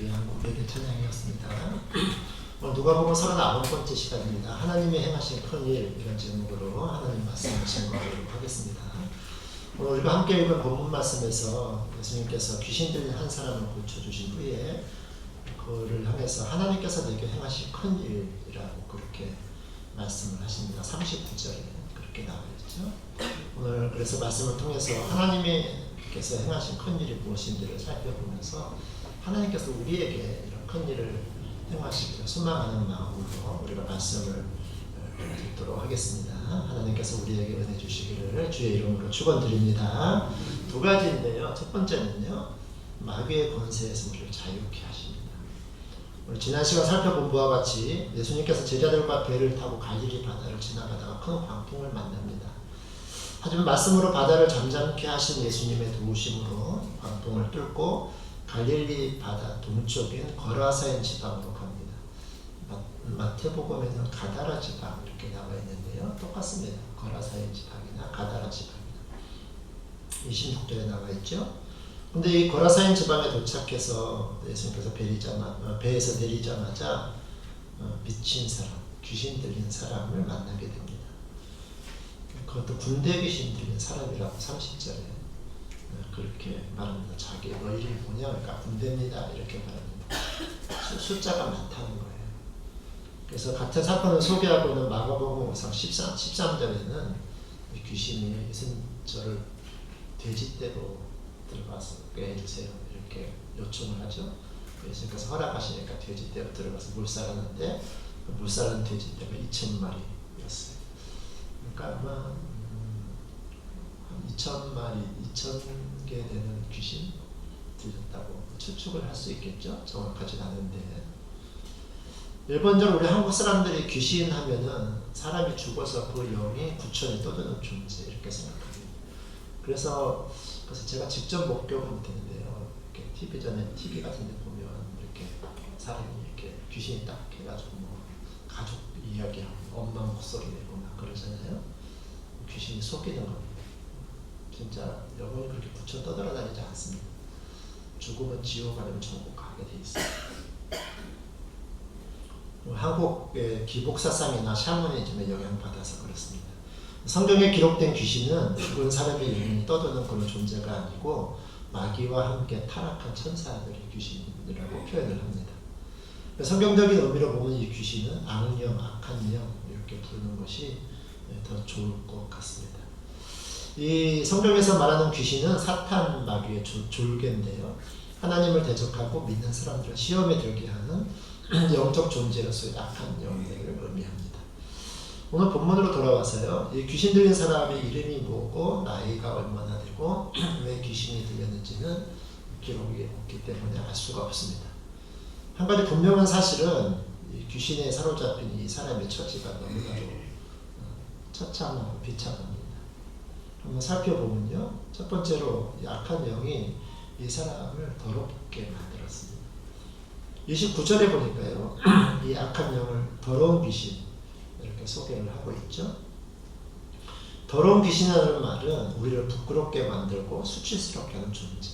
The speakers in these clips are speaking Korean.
귀한 고백의 찬양이었습니다. 오늘 누가복음 39번째 시간입니다. 하나님이 행하신 큰일, 이런 제목으로 하나님 말씀을 증거하도록 하겠습니다. 오늘 우리가 함께 읽은 본문 말씀에서 예수님께서 귀신 들린 한 사람을 고쳐주신 후에 그를 향해서 하나님께서 내게 행하신 큰일이라고 그렇게 말씀을 하십니다. 39절에 그렇게 나와 있죠. 오늘 그래서 말씀을 통해서 하나님께서 행하신 큰일이 무엇인지를 살펴보면서 하나님께서 우리에게 이런 큰일을 행하시기를 소망하는 마음으로 우리가 말씀을 듣도록 하겠습니다. 하나님께서 우리에게 은혜 주시기를 주의 이름으로 축원드립니다. 두 가지인데요. 첫 번째는요, 마귀의 권세에서 우리를 자유케 하십니다. 오늘 지난 시간 살펴본 바와 같이 예수님께서 제자들과 배를 타고 갈릴리 바다를 지나가다가 큰 광풍을 만납니다. 하지만 말씀으로 바다를 잠잠케 하신 예수님의 도우심으로 광풍을 뚫고 갈릴리 바다 동쪽인 거라사인 지방으로 갑니다. 마태복음에는 가다라 지방 이렇게 나와 있는데요. 똑같습니다. 거라사인 지방이나 가다라 지방이나 26절에 나와 있죠. 근데 이 거라사인 지방에 도착해서 예수님께서 배에서 내리자마자 미친 사람, 귀신 들린 사람을 만나게 됩니다. 그것도 군대 귀신 들린 사람이라고 30절에 그렇게 말합니다. 자기 너 이름이 뭐냐? 그러니까 군대입니다. 이렇게 말합니다. 숫자가 많다는 거예요. 그래서 같은 사건을 소개하고 있는 마가복음 13절에는 귀신이 예수님 저를 돼지떼로 들어가서 깨해주세요. 이렇게 요청을 하죠. 예수님께서 허락하시니까 돼지떼로 들어가서 물살았는데 그 물살은 돼지떼가 2,000마리였어요. 그러니까 아마 2,000마리, 2,000개 되는 귀신 들렸다고 추측을 할 수 있겠죠. 정확하진 않은데 일반적으로 우리 한국 사람들이 귀신 하면은 사람이 죽어서 그 영이 구천에 떠드는 존재 이렇게 생각합니다. 그래서 제가 직접 목격은 되는데요. 이렇게 TV 같은 데 보면 이렇게 사람이 이렇게 귀신이 딱 해가지고 뭐 가족 이야기하고 엄마 목소리 내고 막 그러잖아요. 귀신이 속이는 겁니다. 진짜 영혼이 그렇게 구천 떠돌아다니지 않습니다. 죽으면 지옥 아니면 천국 가게 돼 있어요. 한국의 기복사상이나 샤머니즘에 영향받아서 그렇습니다. 성경에 기록된 귀신은 죽은 사람의 영혼이 떠도는 그런 존재가 아니고 마귀와 함께 타락한 천사들의 귀신이라고 표현을 합니다. 성경적인 의미로 보면 이 귀신은 악령, 악한 영 이렇게 부르는 것이 더 좋을 것 같습니다. 이 성경에서 말하는 귀신은 사탄 마귀의 졸개인데요. 하나님을 대적하고 믿는 사람들을 시험에 들게 하는 영적 존재로서의 악한 영들을 의미합니다. 오늘 본문으로 돌아와서요. 이 귀신 들린 사람의 이름이 뭐고 나이가 얼마나 되고 왜 귀신이 들렸는지는 기록이 없기 때문에 알 수가 없습니다. 한 가지 분명한 사실은 이 귀신에 사로잡힌 이 사람의 처지가 너무나도 처참하고 비참합니다. 한번 살펴보면요. 첫 번째로 이 악한 영이 이 사람을 더럽게 만들었습니다. 29절에 보니까요. 이 악한 영을 더러운 귀신 이렇게 소개를 하고 있죠. 더러운 귀신이라는 말은 우리를 부끄럽게 만들고 수치스럽게 하는 존재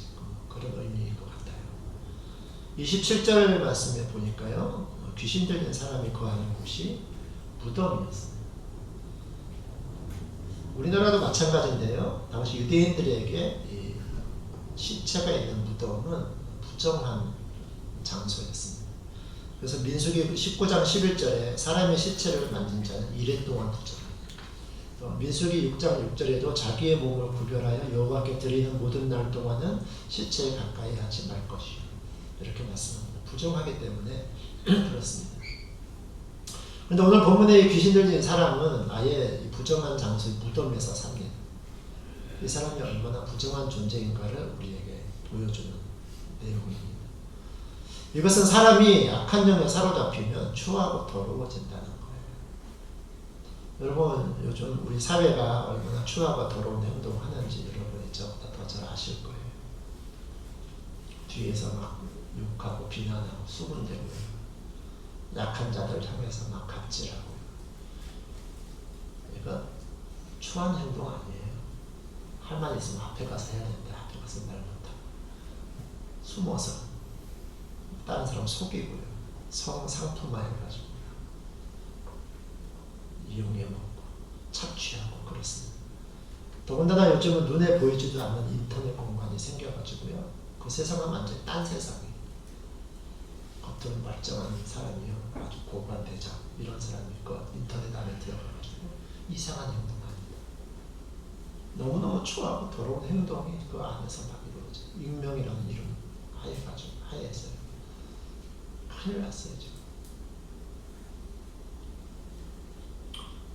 그런 의미인 것 같아요. 27절 말씀에 보니까요. 귀신 들린 사람이 거하는 곳이 무덤이었습니다. 우리나라도 마찬가지인데요. 당시 유대인들에게 이 시체가 있는 무덤은 부정한 장소였습니다. 그래서 민수기 19장 11절에 사람의 시체를 만진 자는 1회 동안 부정합니다. 민수기 6장 6절에도 자기의 몸을 구별하여 여호와께 드리는 모든 날 동안은 시체에 가까이 하지 말 것이요. 이렇게 말씀합니다. 부정하기 때문에 그렇습니다. 그런데 오늘 본문에 귀신 들린 사람은 아예 부정한 장소의 무덤에서 삽니다. 이 사람이 얼마나 부정한 존재인가를 우리에게 보여주는 내용입니다. 이것은 사람이 악한 영에 사로잡히면 추하고 더러워진다는 거예요. 여러분 요즘 우리 사회가 얼마나 추하고 더러운 행동을 하는지 여러분이 저보다 더 잘 아실 거예요. 뒤에서 막 욕하고 비난하고 수군대고요. 약한 자들 향해서 막 갑질하고. 이거 추한 행동 아니에요. 할 말 있으면 앞에 가서 해야 되는데 앞에 가서 말 못하고 숨어서 다른 사람 속이고요. 성상품화해가지고 이용해먹고 착취하고 그렇습니다. 더군다나 요즘은 눈에 보이지도 않는 인터넷 공간이 생겨가지고요. 그 세상은 완전히 딴 세상이에요. 겉으로 멀쩡한 사람이요. 아주 고관 대장 이런 사람이 그 인터넷 안에 들어가가지고 이상한 행동합니다. 너무너무 추하고 더러운 행동이 그 안에서 막 이루어져요. 익명이라는 이름 하에서요. 큰일 났어요 지금.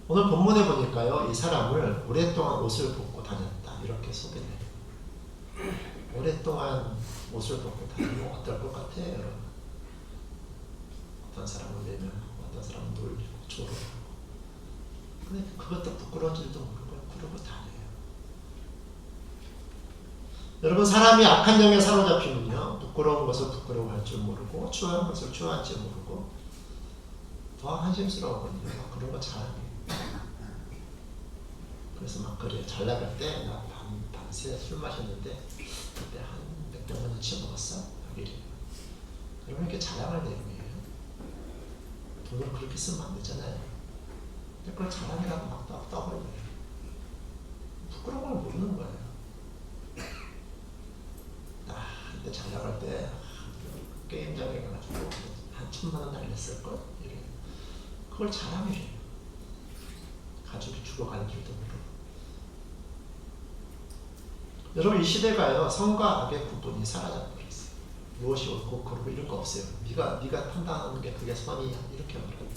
오늘 본문에 보니까요. 이 사람을 오랫동안 옷을 벗고 다녔다 이렇게 소개를 해요. 오랫동안 옷을 벗고 다니면 어떨 것 같아요 여러분? 어떤 사람은 외면하고 어떤 사람은 놀리고 조롱하고 근데 그것도 부끄러운 줄도 모르고 그러고 다녀요. 여러분 사람이 악한 영에 사로잡히면요. 부끄러운 것을 부끄러워할 줄 모르고 추한 것을 추한 줄 모르고 더 한심스러워거든요. 그런 거 잘하네요. 그래서 막 그래요. 잘 나갈 때 나 밤새 술 마셨는데 그때 한 몇백 만 원치 먹었어? 이래요. 여러분 이렇게 자랑할 내용이에요. 돈을 그렇게 쓰면 안 되잖아요. 근데 그걸 자랑이라고 막 떠버려요. 부끄러운 걸 모르는 거예요. 근데 잘 나갈 때 게임장에 가가지고 한 1,000만 원 날렸을걸? 이래요. 그걸 자랑이래요. 가족이 죽어가는 줄도 모르고. 여러분 이 시대가요. 성과 악의 구분이 사라져버렸어요. 무엇이 옳고 그르고 이런 거 없어요. 네가 판단하는 게 그게 선이야 이렇게 말해요.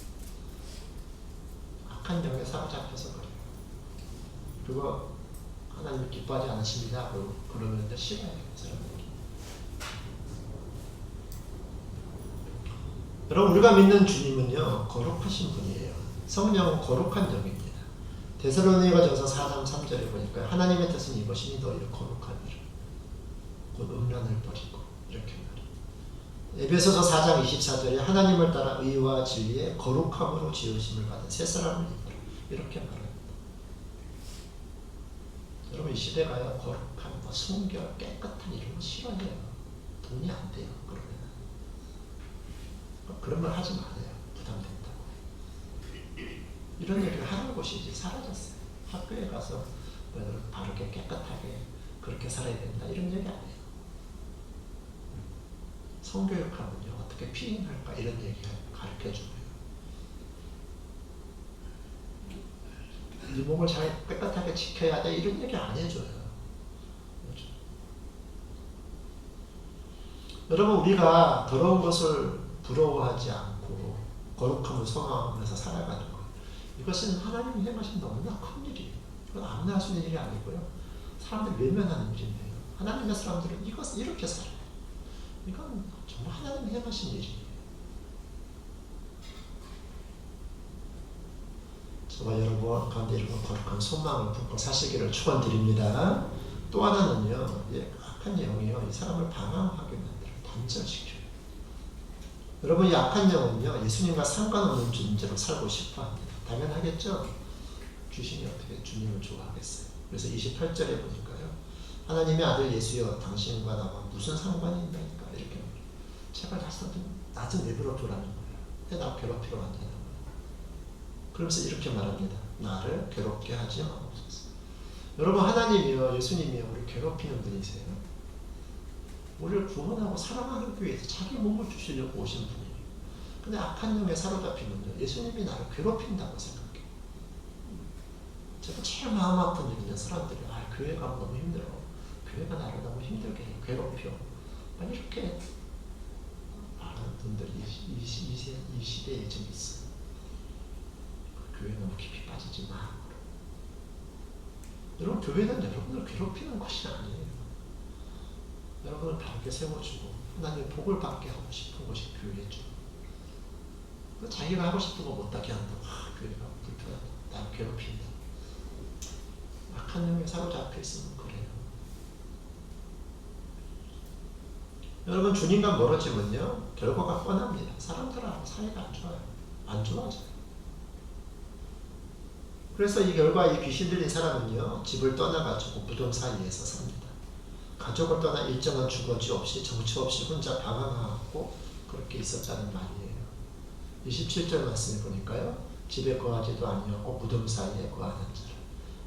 악한 영에 사로잡혀서 그래요. 그거 하나님 기뻐하지 않으십니다. 그러면 싫어요. 사람들이. 여러분 우리가 믿는 주님은요. 거룩하신 분이에요. 성령은 거룩한 영입니다. 데살로니가전서 4장 3절에 보니까 하나님의 뜻은 이것이니 너희를 거룩하니라. 곧 음란을 버리고 이렇게 말해요. 에베소서 4장 24절에 하나님을 따라 의와 진리의 거룩함으로 지으심을 받은 새 사람을 입으라. 이렇게 말합니다. 여러분 이 시대가요. 거룩한 거, 순결, 깨끗한 이런 거 싫어해요. 돈이 안 돼요. 그런 걸 하지 마세요. 부담된다고. 이런 얘기를 하는 곳이 이제 사라졌어요. 학교에 가서 바르게 깨끗하게 그렇게 살아야 된다 이런 얘기 안 해요. 성교육하면요. 어떻게 피임할까 이런 얘기 가르쳐줘요. 네 몸을 잘 깨끗하게 지켜야 돼 이런 얘기 안 해줘요. 그렇죠? 여러분 우리가 더러운 것을 부러워하지 않고 거룩함을 선호하면서 살아가는 것 이것은 하나님이 행하신 너무나 큰 일이에요. 그건 아무나 할 수 있는 일이 아니고요. 사람들이 외면하는 일인데요. 하나님의 사람들은 이렇게 살아요. 이건 정말 하나님이 행하신 일이에요. 저와 여러분 가운데 이런 거룩한 소망을 품고 사시기를 축원드립니다. 또 하나는요. 악한 영이요. 이 사람을 방황하게 만들어요. 단절시켜요. 여러분 이 악한 영은요. 예수님과 상관없는 존재로 살고 싶어합니다. 당연하겠죠? 귀신이 어떻게 주님을 좋아하겠어요? 그래서 28절에 보니까요. 하나님의 아들 예수여 당신과 나와 무슨 상관이 있나이까 이렇게 말해요. 제발 나 좀 내버려 두라는 거예요. 왜 나 괴롭히러 왔냐는 거예요. 그러면서 이렇게 말합니다. 나를 괴롭게 하지 마옵소서. 여러분 하나님이요 예수님이요 우리 괴롭히는 분이세요. 우리를 구원하고 사랑하기 위해서 자기 몸을 주시려고 오신 분이에요. 근데 악한 영에 사로잡히면요 예수님이 나를 괴롭힌다고 생각해요. 제가 제일 마음 아픈 일은요 사람들이 교회가 너무 힘들어. 교회가 나를 너무 힘들게 해. 괴롭혀. 이렇게 말하는 분들이 이 시대에 좀 있어요. 교회 너무 깊이 빠지지 마. 여러분 교회는 여러분을 괴롭히는 것이 아니에요. 여러분을 바르게 세워주고 하나님의 복을 받게 하고 싶은 것이 교회죠. 자기가 하고 싶은 거 못하게 한다고 교회가 불편하다. 나를 괴롭힌다. 악한 영에 사로잡혀 있으면 그래요. 여러분 주님과 멀어지면요 결과가 뻔합니다. 사람들하고 사이가 안 좋아요. 안 좋아져요. 그래서 이 결과 이 귀신 들린 사람은요 집을 떠나가지고 무덤 사이에서 삽니다. 가족을 떠나 일정한 주거지 없이 정처 없이 혼자 방황하고 그렇게 있었다는 말이에요. 27절 말씀을 보니까요. 집에 거하지도 아니하고 무덤 사이에 거하는 자라.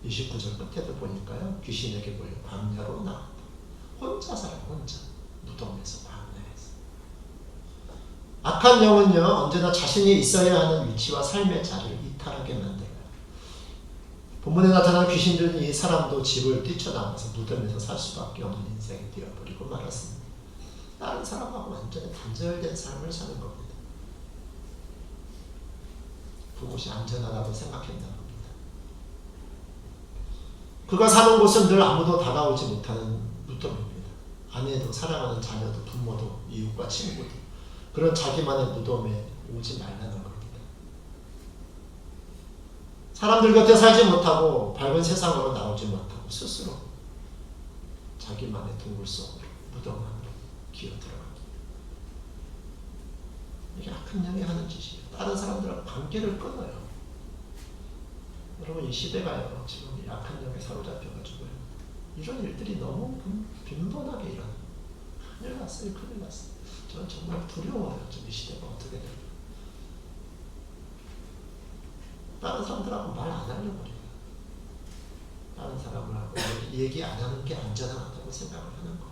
29절 끝에도 보니까요. 귀신에게 몰려 광야로 나갔다. 혼자 살아요. 혼자. 무덤에서 광야에서. 악한 영은요. 언제나 자신이 있어야 하는 위치와 삶의 자리를 이탈하게 만들어요. 본문에 나타난 귀신들은 이 사람도 집을 뛰쳐나가서 무덤에서 살 수밖에 없는 인생이 되어버리고 말았습니다. 다른 사람하고 완전히 단절된 삶을 사는 겁니다. 그곳이 안전하다고 생각했나 봅니다. 그가 사는 곳은 늘 아무도 다가오지 못하는 무덤입니다. 아내도 사랑하는 자녀도 부모도 이웃과 친구도 그런 자기만의 무덤에 오지 말라는 겁니다. 사람들 곁에 살지 못하고 밝은 세상으로 나오지 못하고 스스로 자기만의 동굴 속으로 무덤 안으로 기어들어갑니다. 이게 악한 영이 하는 짓이에요. 다른 사람들하고 관계를 끊어요. 여러분 이 시대가요. 지금 이 악한 영에 사로잡혀가지고요. 이런 일들이 너무 빈번하게 일어나요. 큰일 났어요. 큰일 났어요. 저는 정말 두려워요. 이 시대가 어떻게 될까. 다른 사람들하고 말 안 하려고 그래요. 다른 사람하고 얘기 안 하는 게 안전하다고 생각을 하는 거예요.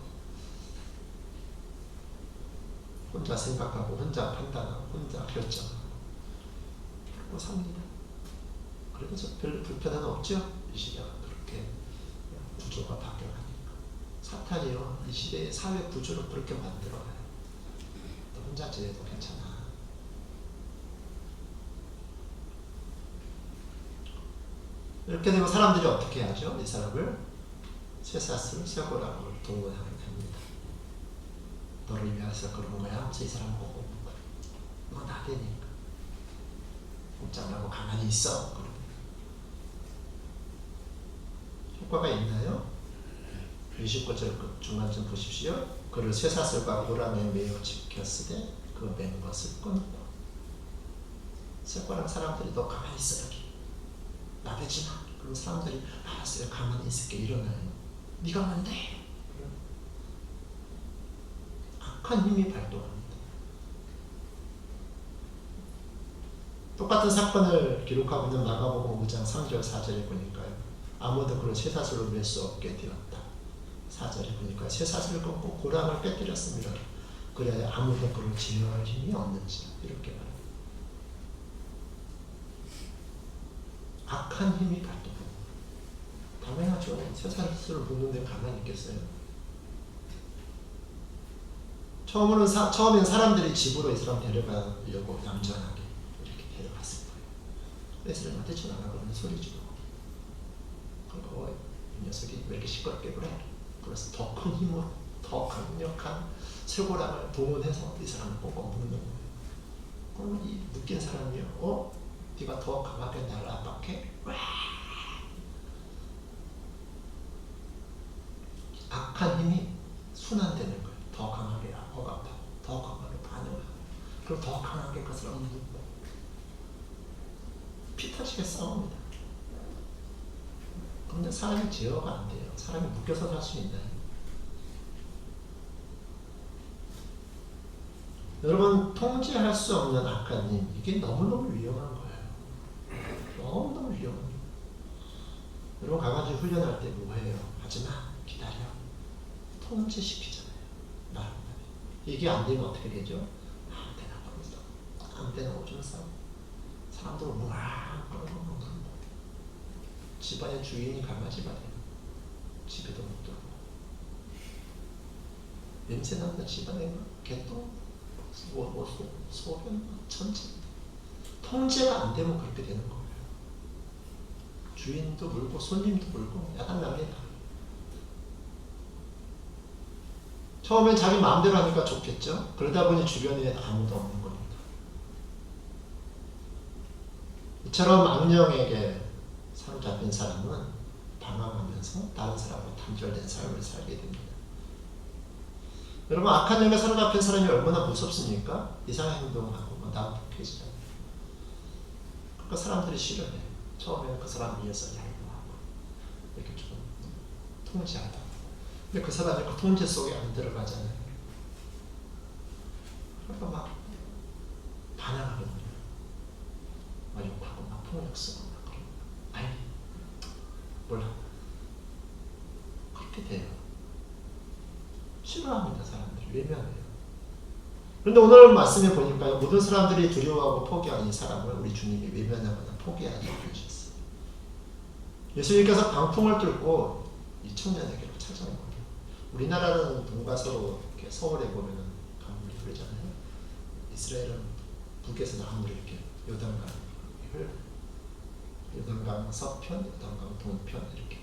혼자 생각하고 혼자 판단하고 혼자 결정하고 그러고 삽니다. 그래도 별로 불편은 없죠? 이 시대가 그렇게 구조가 바뀌어가니까. 사탄이요. 이 시대의 사회 구조를 그렇게 만들어가요. 너 혼자 지내도 괜찮아. 이렇게 되면 사람들이 어떻게 하죠? 이 사람을 쇠사슬, 쇠고랑을 동원하게 됩니다. 너를 위해서 그런 거야 하면서 이 사람을 꼭 오는 거야. 너 나대니까. 꼼짝 말고 가만히 있어. 그럽니다. 효과가 있나요? 29절 중간쯤 보십시오. 그를 쇠사슬과 고랑에 매어 지켰으되 그 맨 것을 끊고. 쇠고랑 사람들이 너 가만히 있어 여기. 나대지 마. 그럼 사람들이 알았어요. 가만히 있을게. 일어나요. 네가 뭔데? 악한 힘이 발동합니다. 똑같은 사건을 기록하고 있는 마가복음 5장 3절 4절에 보니까요. 아무도 그를 쇠사슬로 맬 수 없게 되었다. 4절에 보니까 쇠사슬을 끊고 고랑을 깨뜨렸습니다. 그래야 아무도 그를 제어할 힘이 없는지 이렇게 말합니다. 악한 힘이 발동합니다. 당연하죠. 쇠사슬을 묶는데 가만히 있겠어요? 처음엔 사람들이 집으로 이 사람 데려가려고 얌전하게 이렇게 데려갔을 거예요. 쇠사슬한테 전화가 그러면 소리 지르고 그리고 이 녀석이 왜 이렇게 시끄럽게 그래? 그래서 더 큰 힘으로 더 강력한 쇠고랑을 동원해서 이 사람을 꽁꽁 묶는 거예요. 그러면 이 묶인 사람이요. 네가 더 강하게 나를 압박해? 악한 힘이 순환되는 거예요. 더 강하게 억압하고 더 강하게 반응하고 그리고 더 강하게 그 사람을 묶고 피 터지게 싸웁니다. 그런데 사람이 제어가 안 돼요. 사람이 묶여서 살 수 있나요? 여러분 통제할 수 없는 악한 힘 이게 너무너무 위험한 거예요. 너무너무 위험합니다. 여러분 강아지 훈련할 때 뭐해요? 하지마 기다려. 통제시키잖아요. 말합니다. 이게 안 되면 어떻게 되죠? 아무 데나 버리고 아무 데나 오줌 싸고 사람들은 우왕 끌고 먹는 거. 집안의 주인이 강아지가 돼요. 집에도 못 들어오고 냄새 나는 집안에 개똥 소변 전체 통제가 안 되면 그렇게 되는 거예요. 주인도 물고 손님도 물고 야단납니다. 처음엔 자기 마음대로 하니까 좋겠죠. 그러다 보니 주변에 아무도 없는 겁니다. 이처럼 악령에게 사로잡힌 사람은 방황하면서 다른 사람과 단절된 삶을 살게 됩니다. 여러분 악한 영에 사로잡힌 사람이 얼마나 무섭습니까? 이상한 행동하고 난폭해지잖아요. 그러니까 사람들이 싫어해요. 처음에는 그 사람 위해서 얄미워하고 이렇게 좀 통제하다. 근데 그 사람이 그 통제 속에 안 들어가잖아요. 그러니까 막 반항하거든요. 막 욕하고 막 폭력 쓰고 막 그런 거. 아이 몰라. 그렇게 돼요. 싫어합니다. 사람들이. 외면해요. 그런데 오늘 말씀에 보니까 모든 사람들이 두려워하고 포기하는 이 사람을 우리 주님이 외면하거나 포기하지 않으셨어요. 예수님께서 방풍을 뚫고 이 청년에게로 찾아온 거예요. 우리나라는 동가서로 이렇게 서울에 보면은 강물이 흐르잖아요. 이스라엘은 북에서 남으로 이렇게 요단강을 요단강 서편, 요단강 동편 이렇게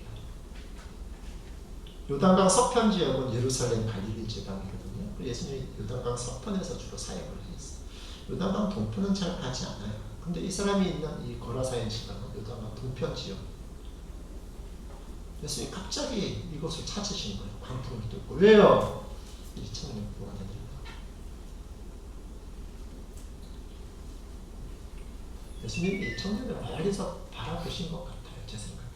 요단강 서편 지역은 예루살렘 갈릴리 지방이거든요. 예수님이 요단강 서편에서 주로 사역을 했어요. 요단강 동편은 잘 가지 않아요. 근데 이 사람이 있는 이 거라사인 지방은 요단강 동편 지역. 예수님이 갑자기 이곳을 찾으신 거예요. 광풍을 뚫고. 왜요? 이 청년 구원해드린다. 예수님이 이 청년을 멀리서 바라보신 것 같아요. 제 생각에.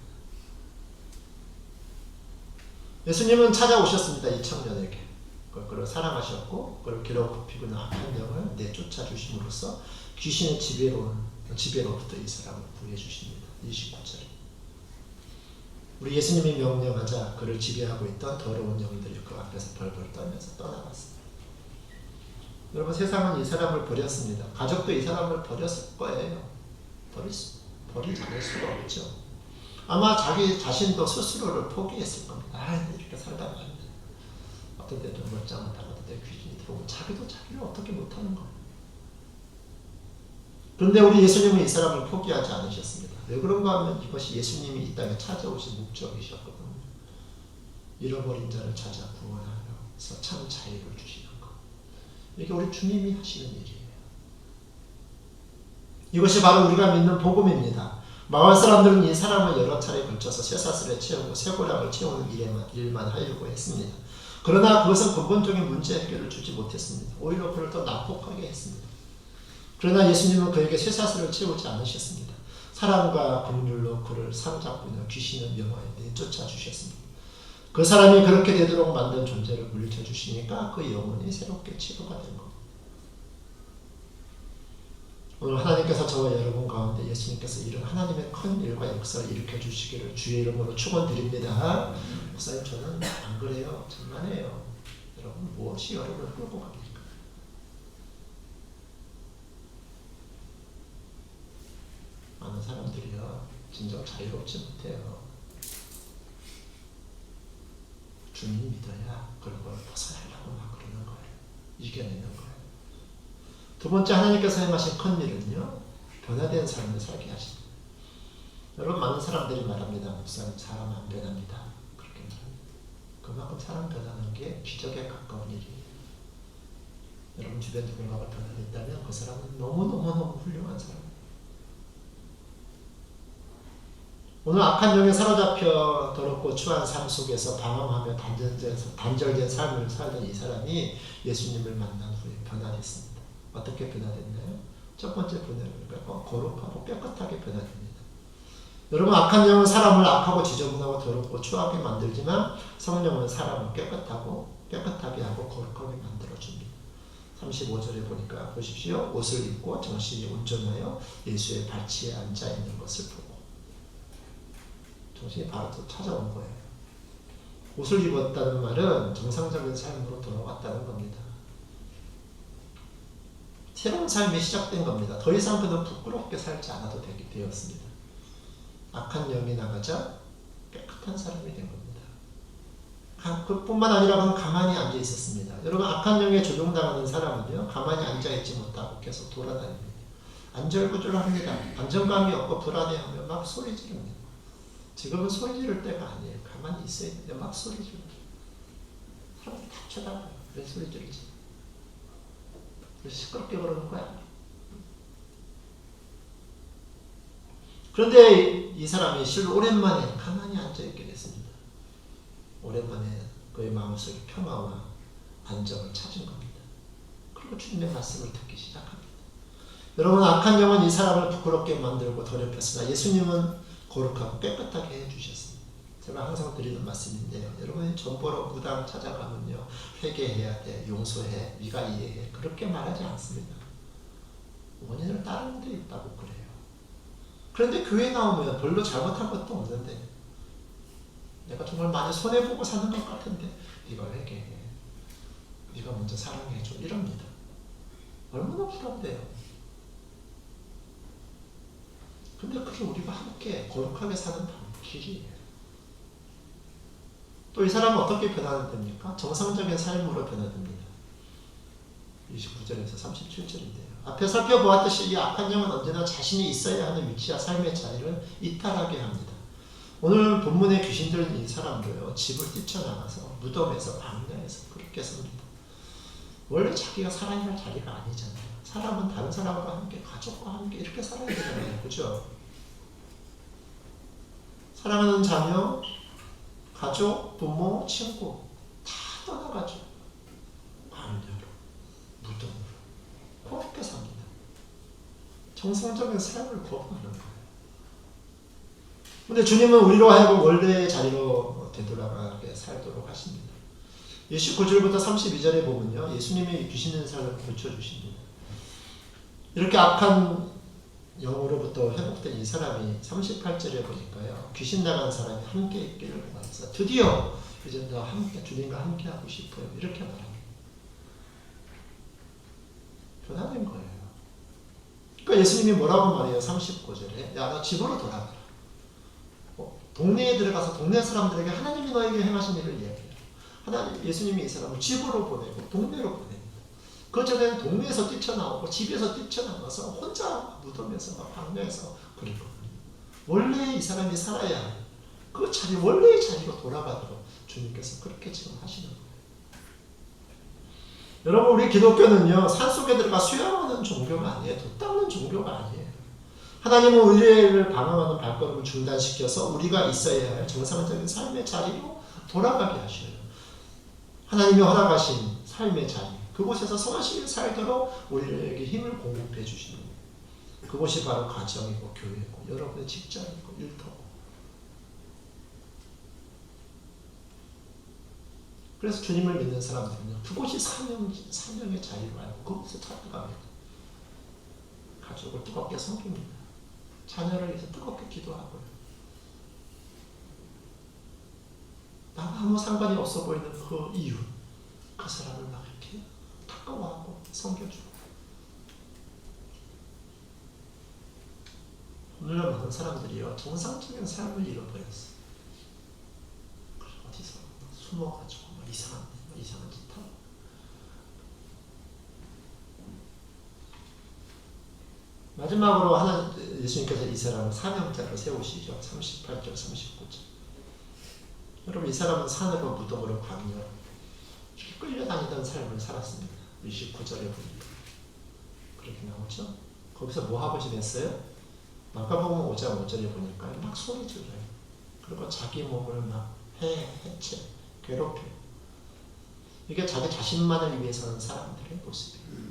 예수님은 찾아오셨습니다. 이 청년에게. 그를 사랑하셨고 그를 괴롭히고 있는 악한 영을 내쫓아 주심으로써 귀신의 지배로부터 이 사람을 구해 주십니다. 29절. 우리 예수님이 명령하자 그를 지배하고 있던 더러운 영들이 그 앞에서 벌벌 떨면서 떠나갔습니다. 여러분 세상은 이 사람을 버렸습니다. 가족도 이 사람을 버렸을 거예요. 버리지 않을 수가 없죠. 아마 자기 자신도 스스로를 포기했을 겁니다. 이렇게 살다 가는데 어떤 때는 멀쩡하다 어떤 때 귀신이 들어오고 자기도 자기를 어떻게 못하는 거예요. 그런데 우리 예수님은 이 사람을 포기하지 않으셨습니다. 왜 그런가 하면 이것이 예수님이 이 땅에 찾아오신 목적이셨거든요. 잃어버린 자를 찾아 구원하여서 참 자유를 주시는 것. 이게 우리 주님이 하시는 일이에요. 이것이 바로 우리가 믿는 복음입니다. 마을 사람들은 이 사람을 여러 차례 걸쳐서 쇠사슬에 채우고 쇠고랑을 채우는 일만 하려고 했습니다. 그러나 그것은 근본적인 문제 해결을 주지 못했습니다. 오히려 그를 더 난폭하게 했습니다. 그러나 예수님은 그에게 쇠사슬을 채우지 않으셨습니다. 사랑과 긍휼로 그를 사로잡고 있는 귀신을 명하여 내쫓아 주셨습니다. 그 사람이 그렇게 되도록 만든 존재를 물리쳐 주시니까 그 영혼이 새롭게 치료가 된 겁니다. 오늘 하나님께서 저와 여러분 가운데 예수님께서 이런 하나님의 큰 일과 역사를 일으켜 주시기를 주의 이름으로 축원드립니다. 목사님 저는 안 그래요. 장난해요. 여러분 무엇이 여러분을 끌고 갑니까? 많은 사람들이요 진정 자유롭지 못해요. 주님 믿어야 그런 걸 벗어나려고 막 그러는 거예요. 이겨내는 거예요. 두 번째 하나님께서 행하신 큰 일은요 변화된 삶을 살게 하십니다. 여러분 많은 사람들이 말합니다. 목사님 사람 안 변합니다. 그렇게 말합니다. 그만큼 사람 변하는 게 기적에 가까운 일이에요. 여러분 주변 누군가가 변화됐다면 그 사람은 너무너무 훌륭한 사람이에요. 오늘 악한 영에 사로잡혀 더럽고 추한 삶 속에서 방황하며 단절된 삶을 살던 이 사람이 예수님을 만난 후에 변화됐습니다. 어떻게 변화됐나요? 첫 번째 변화가 거룩하고 깨끗하게 변화됩니다. 여러분 악한 영은 사람을 악하고 지저분하고 더럽고 추하게 만들지만 성령은 사람을 깨끗하게 하고 거룩하게 만들어줍니다. 35절에 보니까 보십시오. 옷을 입고 정신이 온전하여 예수의 발치에 앉아있는 것을 보고 정신이 바로 또 찾아온 거예요. 옷을 입었다는 말은 정상적인 삶으로 돌아왔다는 겁니다. 새로운 삶이 시작된 겁니다. 더 이상 그는 부끄럽게 살지 않아도 되었습니다. 악한 영이 나가자 깨끗한 사람이 된 겁니다. 그뿐만 아니라 그는 가만히 앉아 있었습니다. 여러분 악한 영에 조종당하는 사람은요 가만히 앉아있지 못하고 계속 돌아다닙니다. 안절부절합니다. 안정감이 없고 불안해하며 막 소리 지릅니다. 지금은 소리 지를 때가 아니에요. 가만히 있어야 되는데 막 소리 지릅니다. 사람들이 다 쳐다봐요. 왜 소리 지르지? 왜 시끄럽게 그러는 거야? 그런데 이 사람이 실로 오랜만에 가만히 앉아있게 됐습니다. 오랜만에 그의 마음속에 평화와 안정을 찾은 겁니다. 그리고 주님의 말씀을 듣기 시작합니다. 여러분 악한 영은 이 사람을 부끄럽게 만들고 더럽혔으나 예수님은 거룩하고 깨끗하게 해주셨습니다. 제가 항상 드리는 말씀인데요. 여러분이 전보러 무당 찾아가면요. 회개해야 돼, 용서해, 네가 이해해. 그렇게 말하지 않습니다. 원인을 다른 데 있다고 그래요. 그런데 교회 나오면 별로 잘못한 것도 없는데 내가 정말 많이 손해보고 사는 것 같은데 네가 회개해. 네가 먼저 사랑해줘. 이럽니다. 얼마나 부담돼요. 근데 그게 우리가 함께 거룩하게 사는 길이에요. 또 이 사람은 어떻게 변화됩니까? 정상적인 삶으로 변화됩니다. 29절에서 37절인데요. 앞에 살펴보았듯이 이 악한 영은 언제나 자신이 있어야 하는 위치와 삶의 자리를 이탈하게 합니다. 오늘 본문의 귀신들은 이 사람도요. 집을 뛰쳐나가서 무덤에서 방야에서 그렇게 삽니다. 원래 자기가 살아야 할 자리가 아니잖아요. 사람은 다른 사람과 함께 가족과 함께 이렇게 살아야 되잖아요. 그죠? 사랑하는 자녀, 가족, 부모, 친구 다 떠나가죠. 방야로, 무덤으로 그렇게 삽니다. 정상적인 삶을 거부하는 거예요. 근데 주님은 우리로 하여금 원래의 자리로 되돌아가게 살도록 하십니다. 29절부터 32절에 보면요. 예수님이 귀신 있는 사람을 고쳐주십니다. 이렇게 악한 영으로부터 회복된 이 사람이 38절에 보니까요. 귀신 나간 사람이 함께 있기를 원해서 드디어 이제 너 함께 주님과 함께 하고 싶어요. 이렇게 말합니다. 변화된 거예요. 그러니까 예수님이 뭐라고 말해요? 39절에 야 너 집으로 돌아가라. 동네에 들어가서 동네 사람들에게 하나님이 너에게 행하신 일을 이야기해요. 하나님, 예수님이 이 사람을 집으로 보내고 동네로 보냅니다. 그 전에는 동네에서 뛰쳐나오고 집에서 뛰쳐나와서 혼자 무덤에서 방야에서 그랬거든요. 원래 이 사람이 살아야 할 그 자리, 원래의 자리로 돌아가도록 주님께서 그렇게 지금 하시는 거예요. 여러분, 우리 기독교는요, 산속에 들어가 수영하는 종교가 아니에요. 돛 닦는 종교가 아니에요. 하나님은 우리를 방황하는 발걸음을 중단시켜서 우리가 있어야 할 정상적인 삶의 자리로 돌아가게 하셔요. 하나님이 허락하신 삶의 자리, 그곳에서 성하시게 살도록 우리에게 힘을 공급해 주시는 거예요. 그곳이 바로 가정이고 교회고 여러분의 직장이고 일터고. 그래서 주님을 믿는 사람들은요, 그곳이 사명의 자리로 알고 그곳을 찾아갑니다. 가족을 뜨겁게 섬깁니다. 자녀를 위해서 뜨겁게 기도하고요. 나와 아무 상관이 없어 보이는 그 이유, 그 사람을 막 이렇게 가까워하고 섬겨주고. 오늘날 많은 사람들이요, 정상적인 삶을 잃어버렸어요. 어디서 숨어가지고 이상한 짓 하고. 마지막으로 예수님께서 이 사람을 사명자로 세우시죠. 38절, 39절. 여러분, 이 사람은 산으로 무덤으로 광야로 이렇게 끌려다니던 삶을 살았습니다. 29절에 보니까 그렇게 나오죠. 거기서 뭐 하고 지냈어요? 마가복음 5장 5절에 보니까 막 소리 질러요. 그리고 자기 몸을 막 해체, 괴롭혀요. 이게 자기 자신만을 위해 서는 사람들의 모습이에요.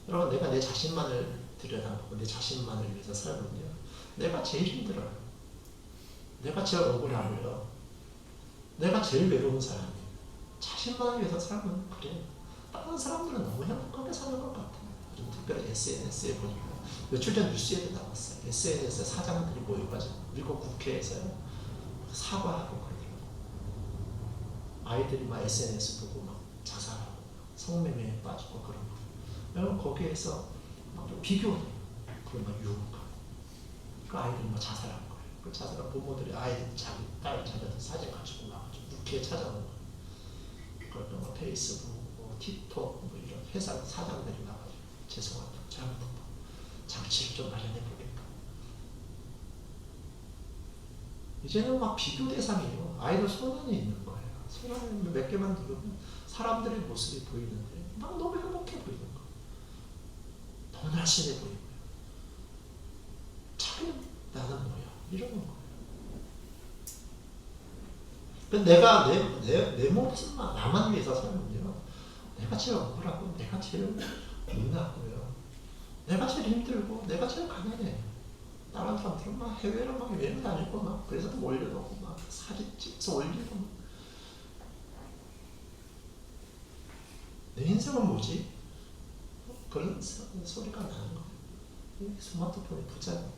여러분, 내가 내 자신만을 들여다보고 내 자신만을 위해서 살면요, 내가 제일 힘들어요. 내가 제일 억울하고요. 내가 제일 외로운 사람이에요. 자신만을 위해서 살면 그래요. 다른 사람들은 너무 행복하게 사는 것 같아요. 좀 특별히 SNS에 보니까 며칠 전 뉴스에도 나왔어요. SNS에 사장들이 모여가지고 미국 국회에서요, 사과하고 그러더라고요. 아이들이 막 SNS 보고 막 자살하고 성매매에 빠지고 그런 거. 여러분, 거기에서 막 비교해요. 그걸 막 유혹하고. 그 아이들이 막 자살한 거예요. 그 자살한 부모들이 아이들, 자기 딸, 자녀들 사진 가지고 막 국회에 찾아오는 거예요. 그걸 뭐 페이스북, 뭐 틱톡, 뭐 이런 회사 사장들이 나가지고 죄송합니다. 잘못했다. 장치를 좀 마련해 보겠다. 이제는 막 비교 대상이에요. 아이들 소년이 있는 거예요. 소년을 몇 개만 누르면 사람들의 모습이 보이는데 막 너무 행복해 보이는 거예요. 더 날씬해 보이고요. 자기는 나는 뭐야? 이러는 거예요. 내가 내 모습만 나만 위해서 살면요, 내가 제일 억울하고 내가 제일 고민하고요, 내가 제일 힘들고 내가 제일 가난해요. 다른 사람들은 막 해외로 막 여행 다니고 막 그래서 또 올려놓고 막 사진 찍어서 올리고 막. 내 인생은 뭐지? 그런 소리가 나는 거예요. 스마트폰이 부자고.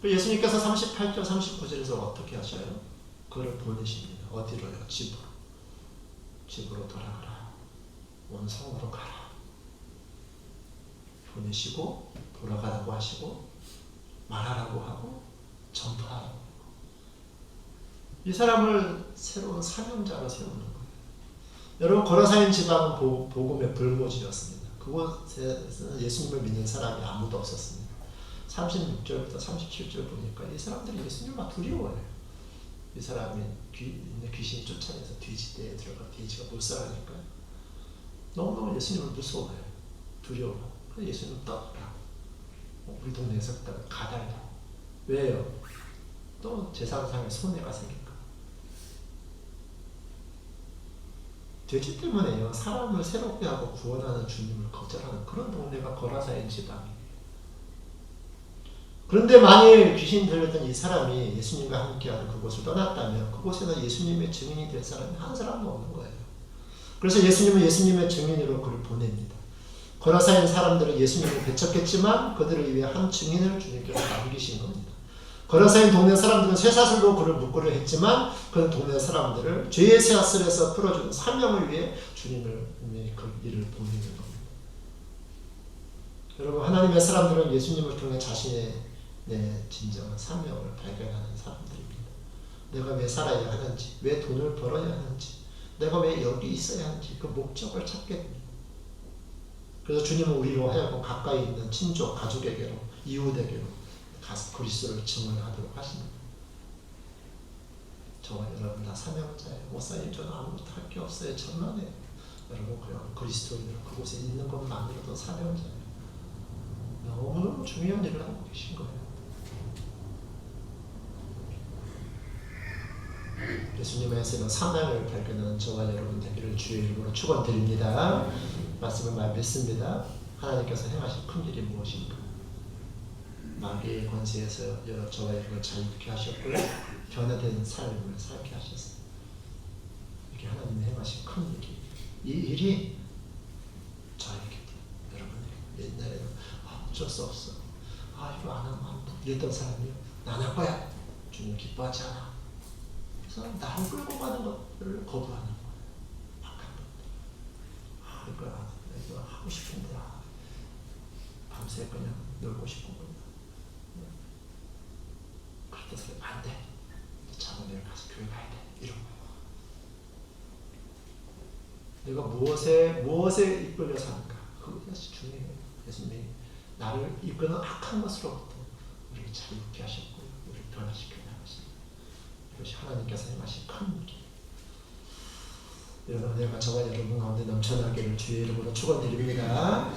예수님께서 38절 39절에서 어떻게 하셔요? 그를 보내십니다. 어디로요? 집으로. 집으로 돌아가라. 원성으로 가라. 보내시고 돌아가라고 하시고 말하라고 하고 전파하라고 하고. 이 사람을 새로운 사명자로 세우는 거예요. 여러분 고라사인 지방은 복음의 불모지였습니다. 그곳에서는 예수님을 믿는 사람이 아무도 없었습니다. 36절부터 37절 보니까 이 사람들이 예수님을 막 두려워해요. 이 사람이 귀신이 쫓아내서 돼지떼에 들어가 돼지가 몰살하니까 너무너무 예수님을 무서워해요. 두려워요. 그래서 예수님은 떠나라. 우리 동네에서 가달라. 왜요? 또 제사상에 손해가 생길까? 돼지 때문에요. 사람을 새롭게 하고 구원하는 주님을 거절하는 그런 동네가 거라사인 지방이에요. 그런데 만일 귀신 들렸던 이 사람이 예수님과 함께하는 그곳을 떠났다면 그곳에는 예수님의 증인이 될 사람이 한 사람도 없는 거예요. 그래서 예수님은 예수님의 증인으로 그를 보냅니다. 거라사인 사람들은 예수님을 배척했지만 그들을 위해 한 증인을 주님께서 남기신 겁니다. 거라사인 동네 사람들은 쇠사슬로 그를 묶으려 했지만 그 동네 사람들을 죄의 쇠사슬에서 풀어주는 사명을 위해 주님을 그 일을 보내는 겁니다. 여러분, 하나님의 사람들은 예수님을 통해 자신의 진정한 사명을 발견하는 사람들입니다. 내가 왜 살아야 하는지, 왜 돈을 벌어야 하는지, 내가 왜 여기 있어야 하는지 그 목적을 찾게 됩니다. 그래서 주님은 우리로 하여금 가까이 있는 친족, 가족에게로, 이웃에게로 가서 그리스도를 증언하도록 하십니다. 저와 여러분 다 사명자예요. 목사님 저는 아무것도 할 게 없어요. 천만에요. 여러분 그냥 그리스도인으로 그곳에 있는 것만으로도 사명자예요. 너무너무 중요한 일을 하고 계신 거예요. 예수님의 에서는 사명을 발견하는 저와 여러분 되기를 주의 이름으로 축원드립니다. 말씀을 믿습니다. 하나님께서 행하신 큰 일이 무엇인가? 마귀의 권세에서 저와 여러분을 자유케 하셨고요. 변화된 삶을 살게 하셨어요. 이게 하나님이 행하신 큰 일이. 이 일이 저에게, 여러분에게. 옛날에는 어쩔 수 없어. 이거 안 하면 안 돼. 이랬던 사람이요. 난 할 거야. 주님 기뻐하지 않아. 그래서 나를 끌고 가는 것들을 거부하는 거예요. 악한 것들. 이거 하고 싶은데 밤새 그냥 놀고 싶은 거야. 그래서 안 돼. 자문회를 가서 교회 가야 돼. 이런 거. 내가 무엇에 이끌려 사는가? 그것이 중요해요. 예수님이 나를 이끄는 악한 것으로부터 우리를 자유케 하셨고 우리를 변화시켜 나가십니다. 이것이 하나님께서 행하신 큰 일. 이런 은혜가 저와 여러분 가운데 넘쳐나기를 주의 이름으로 축원드립니다.